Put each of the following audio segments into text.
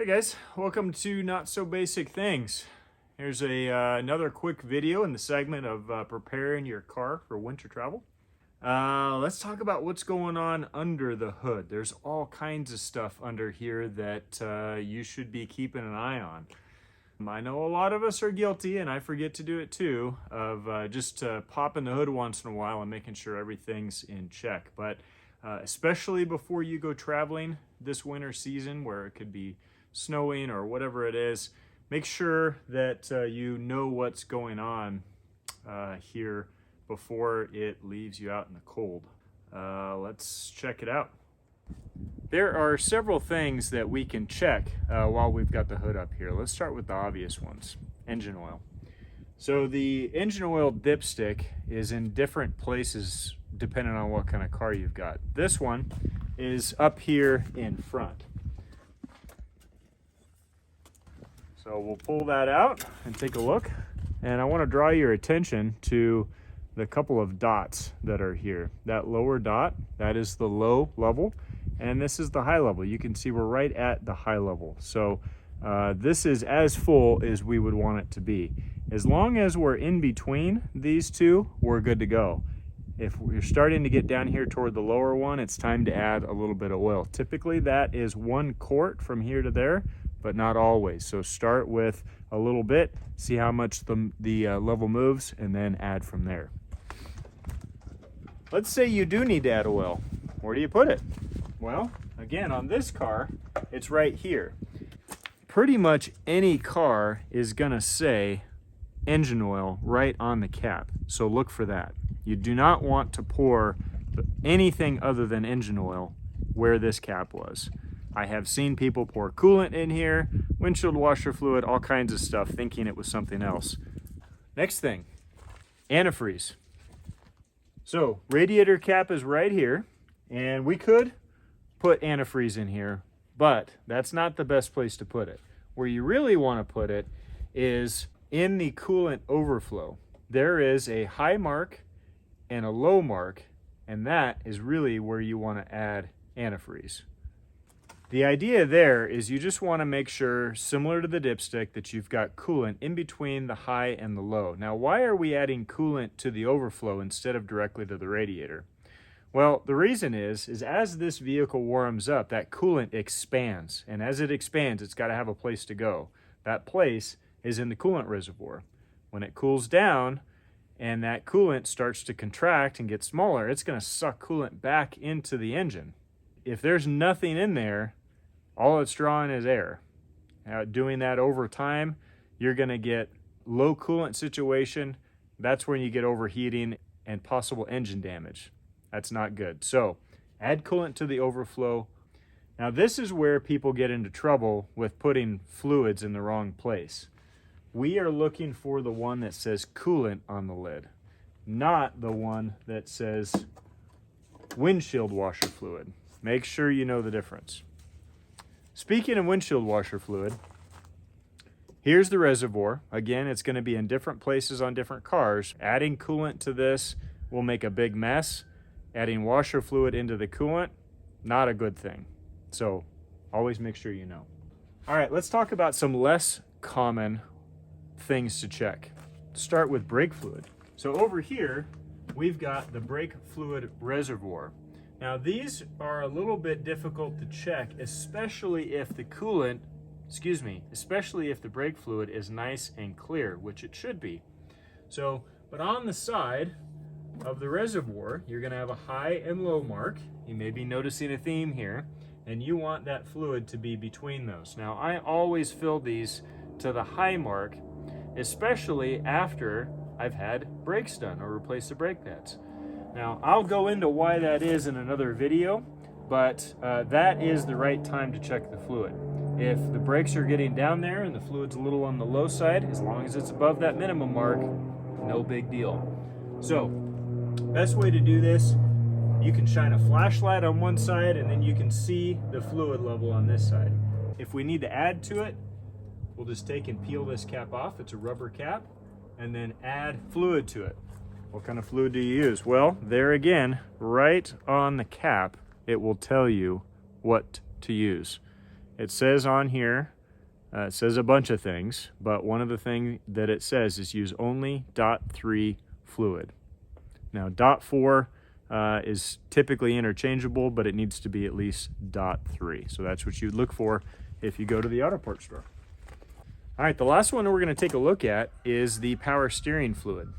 Hey guys, welcome to Not So Basic Things. Here's another quick video in the segment of preparing your car for winter travel. Let's talk about what's going on under the hood. There's all kinds of stuff under here that you should be keeping an eye on. I know a lot of us are guilty, and I forget to do it too, of just popping the hood once in a while and making sure everything's in check. But especially before you go traveling this winter season where it could be snowing or whatever it is, make sure that you know what's going on here before it leaves you out in the cold. Let's check it out. There are several things that we can check while we've got the hood up here. Let's start with the obvious ones. Engine oil. So the engine oil dipstick is in different places depending on what kind of car you've got. This one is up here in front. So we'll pull that out and take a look. And I want to draw your attention to the couple of dots that are here. That lower dot, that is the low level, and this is the high level. You can see we're right at the high level. So this is as full as we would want it to be. As long as we're in between these two, we're good to go. If we're starting to get down here toward the lower one, it's time to add a little bit of oil. Typically that is 1 quart from here to there, but not always. So start with a little bit, see how much the level moves, and then add from there. Let's say you do need to add oil. Where do you put it? Well, again, on this car, it's right here. Pretty much any car is gonna say engine oil right on the cap, so look for that. You do not want to pour anything other than engine oil where this cap was. I have seen people pour coolant in here, windshield washer fluid, all kinds of stuff, thinking it was something else. Next thing, antifreeze. So radiator cap is right here, and we could put antifreeze in here, but that's not the best place to put it. Where you really want to put it is in the coolant overflow. There is a high mark and a low mark, and that is really where you want to add antifreeze. The idea there is you just want to make sure, similar to the dipstick, that you've got coolant in between the high and the low. Now, why are we adding coolant to the overflow instead of directly to the radiator? Well, the reason is as this vehicle warms up, that coolant expands. And as it expands, it's got to have a place to go. That place is in the coolant reservoir. When it cools down and that coolant starts to contract and get smaller, it's going to suck coolant back into the engine. If there's nothing in there, all it's drawing is air. Doing that over time, you're going to get low coolant situation. That's when you get overheating and possible engine damage. That's not good. So add coolant to the overflow. Now this is where people get into trouble with putting fluids in the wrong place. We are looking for the one that says coolant on the lid, not the one that says windshield washer fluid. Make sure you know the difference. Speaking of windshield washer fluid, here's the reservoir. Again, it's going to be in different places on different cars. Adding coolant to this will make a big mess. Adding washer fluid into the coolant, not a good thing. So always make sure you know. All right, let's talk about some less common things to check. Start with brake fluid. So over here, we've got the brake fluid reservoir. Now these are a little bit difficult to check, especially if the especially if the brake fluid is nice and clear, which it should be. So, but on the side of the reservoir, you're gonna have a high and low mark. You may be noticing a theme here, and you want that fluid to be between those. Now, I always fill these to the high mark, especially after I've had brakes done or replaced the brake pads. Now, I'll go into why that is in another video, but that is the right time to check the fluid. If the brakes are getting down there and the fluid's a little on the low side, as long as it's above that minimum mark, no big deal. So, best way to do this, you can shine a flashlight on one side and then you can see the fluid level on this side. If we need to add to it, we'll just take and peel this cap off. It's a rubber cap, and then add fluid to it. What kind of fluid do you use? Well, there again, right on the cap, it will tell you what to use. it says on here, it says a bunch of things, but one of the things that it says is use only .3 fluid. Now .4 is typically interchangeable, but it needs to be at least .3. So that's what you'd look for if you go to the auto parts store. All right, the last one we're going to take a look at is the power steering fluid.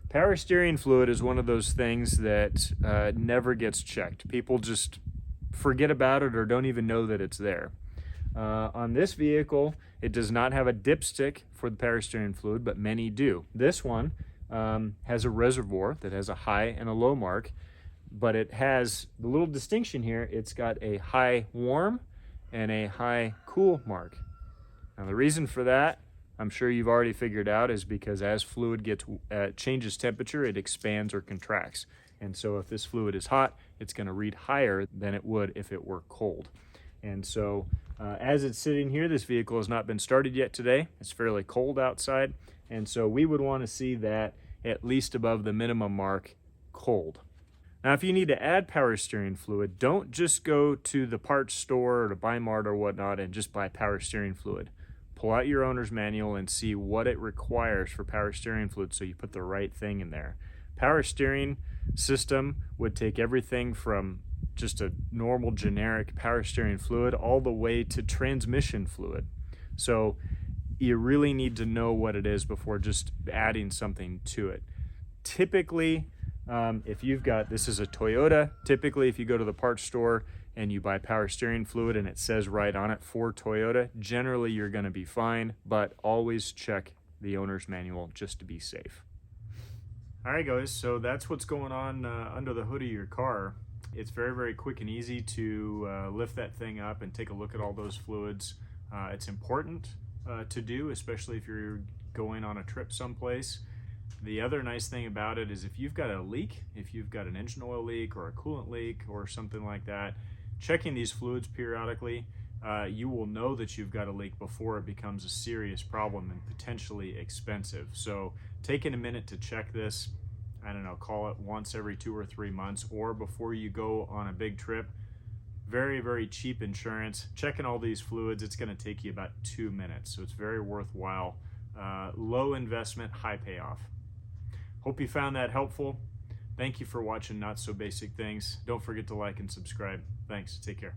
Power steering fluid is one of those things that never gets checked. People just forget about it or don't even know that it's there. On this vehicle, it does not have a dipstick for the power steering fluid, but many do. This one has a reservoir that has a high and a low mark, but it has the little distinction here. It's got a high warm and a high cool mark. Now the reason for that, I'm sure you've already figured out, is because as fluid changes temperature, it expands or contracts. And so if this fluid is hot, it's going to read higher than it would if it were cold. And so as it's sitting here, this vehicle has not been started yet today. It's fairly cold outside. And so we would want to see that at least above the minimum mark, cold. Now, if you need to add power steering fluid, don't just go to the parts store or to Bi-Mart or whatnot and just buy power steering fluid. Pull out your owner's manual and see what it requires for power steering fluid so you put the right thing in there. Power steering system would take everything from just a normal generic power steering fluid all the way to transmission fluid. So you really need to know what it is before just adding something to it. Typically, if you've got, this is a Toyota, typically if you go to the parts store and you buy power steering fluid and it says right on it for Toyota, generally you're going to be fine, but always check the owner's manual just to be safe. All right, guys, so that's what's going on under the hood of your car. It's very, very quick and easy to lift that thing up and take a look at all those fluids. It's important to do, especially if you're going on a trip someplace. The other nice thing about it is if you've got a leak, if you've got an engine oil leak or a coolant leak or something like that, checking these fluids periodically, you will know that you've got a leak before it becomes a serious problem and potentially expensive. So taking a minute to check this, I don't know, call it once every 2 or 3 months or before you go on a big trip. Very, very cheap insurance. Checking all these fluids, it's going to take you about 2 minutes. So it's very worthwhile. Low investment, high payoff. Hope you found that helpful. Thank you for watching Not So Basic Things. Don't forget to like and subscribe. Thanks. Take care.